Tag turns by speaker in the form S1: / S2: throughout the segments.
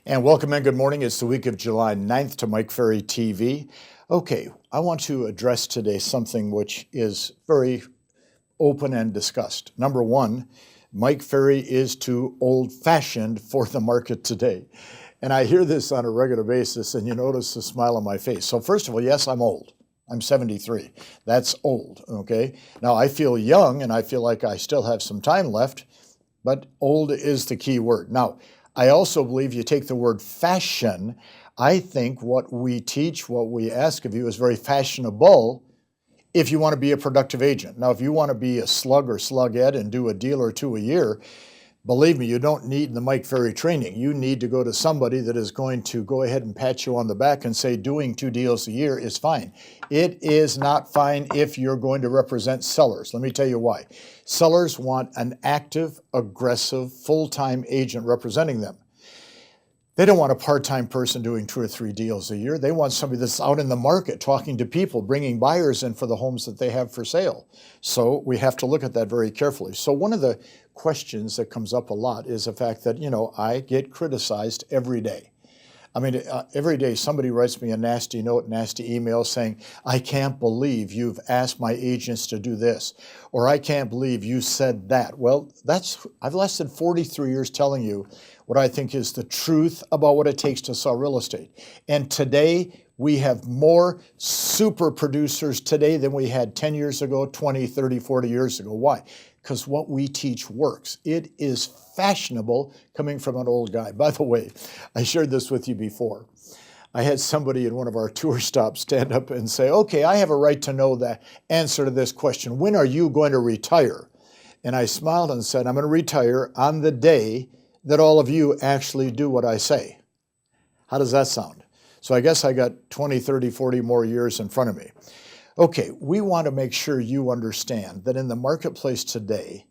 S1: And welcome and good morning. It's the week of July 9th to Mike Ferry TV. Okay, I want to address today something which is very open and discussed. Number one, Mike Ferry is too old-fashioned for the market today. And I hear this on a regular basis, and you notice the smile on my face. So first of all, yes, I'm old. I'm 73. That's old, okay? Now, I feel young, and I feel like I still have some time left, but old is the key word. Now, I also believe you take the word fashion. I think what we teach, what we ask of you is very fashionable if you want to be a productive agent. Now, if you want to be a slug or slugette and do a deal or two a year, believe me, you don't need the Mike Ferry training. You need to go to somebody that is going to go ahead and pat you on the back and say doing 2 deals a year is fine. It is not fine if you're going to represent sellers. Let me tell you why. Sellers want an active, aggressive, full-time agent representing them. They don't want a part-time person doing 2 or 3 deals a year. They want somebody that's out in the market talking to people, bringing buyers in for the homes that they have for sale. So we have to look at that very carefully. So one of the questions that comes up a lot is the fact that, I get criticized every day. I mean, every day somebody writes me a nasty note, nasty email saying, I can't believe you've asked my agents to do this, or I can't believe you said that. Well, I've lasted 43 years telling you what I think is the truth about what it takes to sell real estate. And today, we have more super producers today than we had 10 years ago, 20, 30, 40 years ago. Why? Because what we teach works. It is fashionable coming from an old guy. By the way, I shared this with you before. I had somebody in one of our tour stops stand up and say, okay, I have a right to know the answer to this question. When are you going to retire? And I smiled and said, I'm going to retire on the day that all of you actually do what I say. How does that sound? So I guess I got 20, 30, 40 more years in front of me. Okay, we want to make sure you understand that in the marketplace today,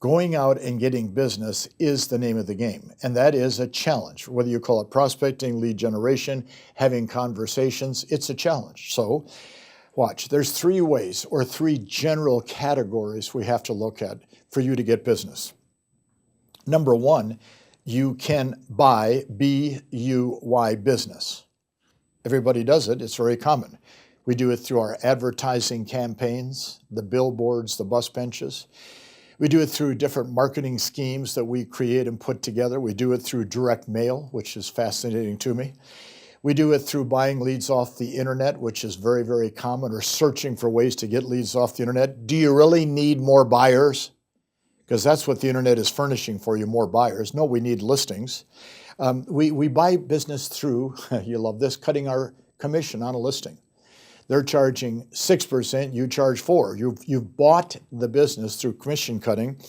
S1: going out and getting business is the name of the game. And that is a challenge. Whether you call it prospecting, lead generation, having conversations, it's a challenge. So watch, there's 3 ways or 3 general categories we have to look at for you to get business. Number 1, you can buy B-U-Y business. Everybody does it. It's very common. We do it through our advertising campaigns, the billboards, the bus benches. We do it through different marketing schemes that we create and put together. We do it through direct mail, which is fascinating to me. We do it through buying leads off the internet, which is very, very common, or searching for ways to get leads off the internet. Do you really need more buyers? Because that's what the internet is furnishing for you, more buyers. No, we need listings. We buy business through, you love this, cutting our commission on a listing. They're charging 6%, you charge 4%. You've bought the business through commission cutting.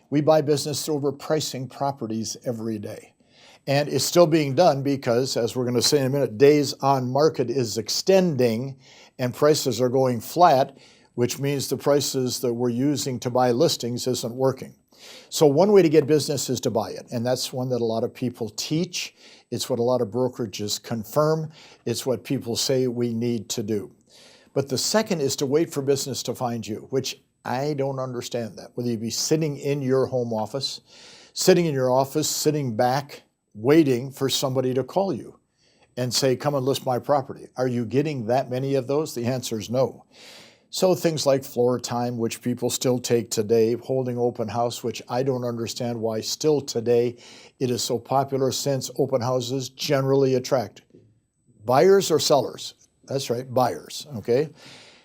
S1: We buy business through overpricing properties every day. And it's still being done because, as we're going to say in a minute, days on market is extending and prices are going flat, which means the prices that we're using to buy listings isn't working. So one way to get business is to buy it, and that's one that a lot of people teach. It's what a lot of brokerages confirm. It's what people say we need to do. But the second is to wait for business to find you, which I don't understand that. Whether you be sitting in your home office, sitting back, waiting for somebody to call you and say, come and list my property. Are you getting that many of those? The answer is no. So things like floor time, which people still take today, holding open house, which I don't understand why still today it is so popular, since open houses generally attract buyers or sellers. That's right, buyers, okay?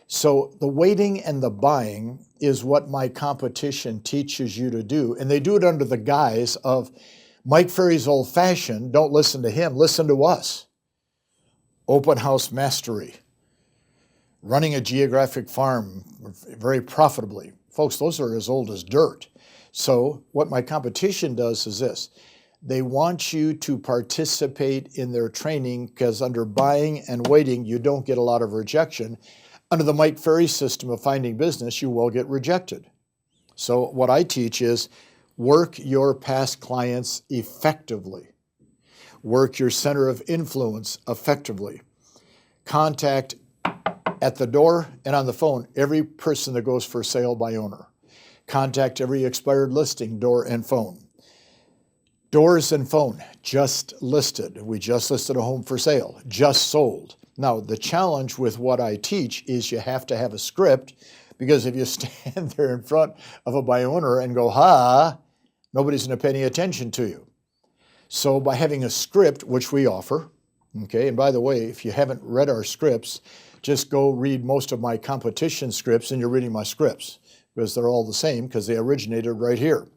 S1: So the waiting and the buying is what my competition teaches you to do, and they do it under the guise of Mike Ferry's old-fashioned, don't listen to him, listen to us. Open house mastery. Running a geographic farm very profitably. Folks, those are as old as dirt. So what my competition does is this. They want you to participate in their training because under buying and waiting, you don't get a lot of rejection. Under the Mike Ferry system of finding business, you will get rejected. So what I teach is work your past clients effectively. Work your center of influence effectively. Contact at the door and on the phone every person that goes for sale by owner. Contact every expired listing, door and phone. Doors and phone, just listed. We just listed a home for sale, just sold. Now, the challenge with what I teach is you have to have a script, because if you stand there in front of a buyer owner and go, ha, nobody's going to pay any attention to you. So by having a script, which we offer, okay, and by the way, if you haven't read our scripts, just go read most of my competition scripts and you're reading my scripts, because they're all the same, because they originated right here.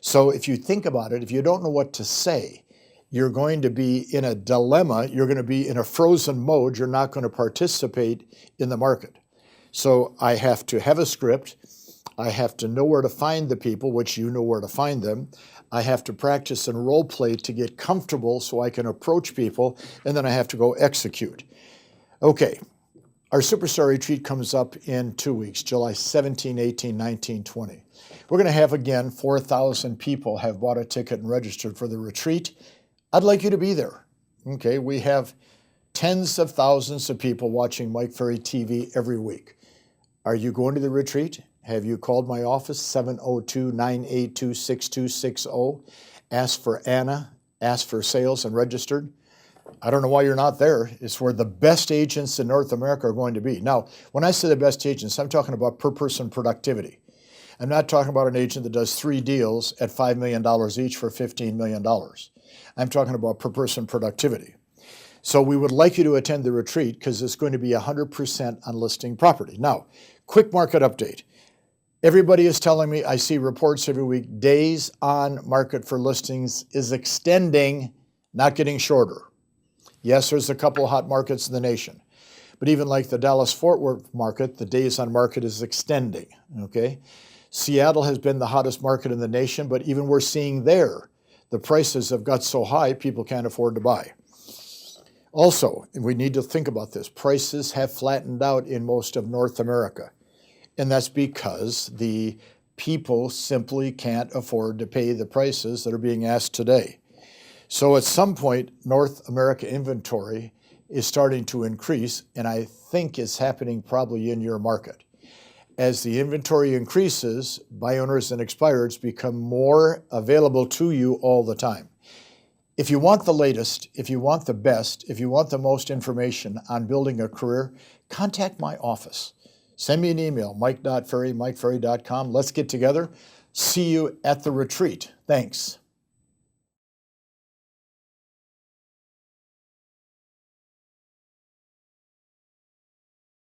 S1: So if you think about it, if you don't know what to say, you're going to be in a dilemma. You're going to be in a frozen mode. You're not going to participate in the market. So I have to have a script. I have to know where to find the people, which you know where to find them. I have to practice and role play to get comfortable so I can approach people, and then I have to go execute. Okay, our Superstar Retreat comes up in 2 weeks, July 17, 18, 19, 20. We're going to have, again, 4,000 people have bought a ticket and registered for the retreat. I'd like you to be there. Okay, we have tens of thousands of people watching Mike Ferry TV every week. Are you going to the retreat? Have you called my office, 702-982-6260? Ask for Anna, ask for sales and registered. I don't know why you're not there. It's where the best agents in North America are going to be. Now, when I say the best agents, I'm talking about per person productivity. I'm not talking about an agent that does 3 deals at $5 million each for $15 million. I'm talking about per person productivity. So we would like you to attend the retreat because it's going to be 100% on listing property. Now, quick market update. Everybody is telling me, I see reports every week, days on market for listings is extending, not getting shorter. Yes, there's a couple of hot markets in the nation. But even like the Dallas-Fort Worth market, the days on market is extending, okay? Seattle has been the hottest market in the nation, but even we're seeing there, the prices have got so high, people can't afford to buy. Also, and we need to think about this, prices have flattened out in most of North America. And that's because the people simply can't afford to pay the prices that are being asked today. So at some point, North America inventory is starting to increase, and I think it's happening probably in your market. As the inventory increases, buy owners and expireds become more available to you all the time. If you want the latest, if you want the best, if you want the most information on building a career, contact my office. Send me an email, mike.ferry, mikeferry.com. Let's get together. See you at the retreat. Thanks.